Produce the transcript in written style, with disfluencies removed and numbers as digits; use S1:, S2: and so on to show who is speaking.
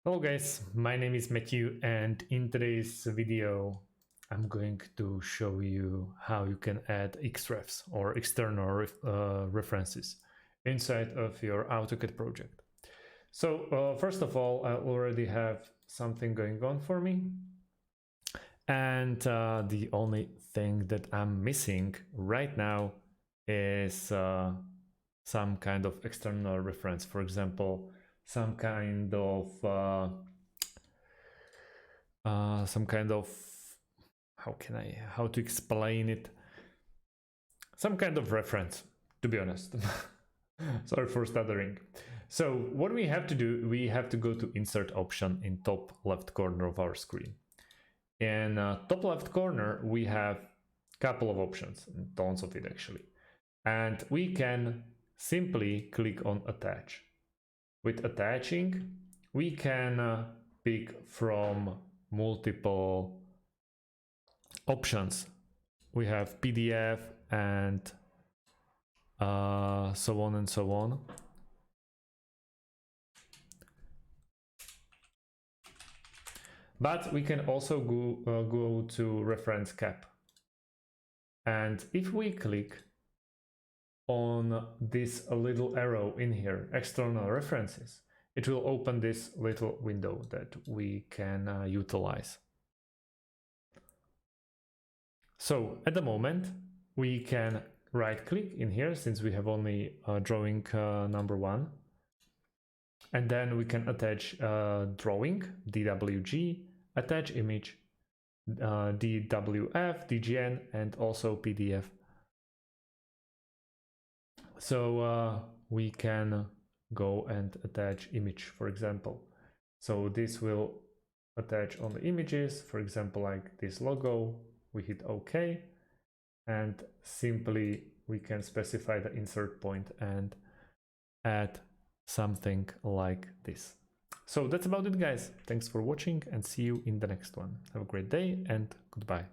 S1: Hello guys, my name is Matthew, and in today's video I'm going to show you how you can add XREFs or external references inside of your AutoCAD project. So first of all, I already have something going on for me, and the only thing that I'm missing right now is some kind of external reference. For example, some kind of how to explain it, some kind of reference, to be honest. Sorry for stuttering. So what we have to do, we have to go to insert option in top left corner of our screen. In top left corner we have couple of options, tons of it actually, and we can simply click on attach. With attaching, we can pick from multiple options. We have PDF and so on and so on. But we can also go to reference cap. And if we click on this little arrow in here, external references, it will open this little window that we can utilize. So at the moment we can right click in here, since we have only drawing number 1, and then we can attach drawing, DWG, attach image, DWF, DGN, and also PDF. So we can go and attach image, for example. So this will attach on the images, for example, like this logo. We hit OK, and simply we can specify the insert point and add something like this. So that's about it, guys. Thanks for watching and see you in the next one. Have a great day and goodbye.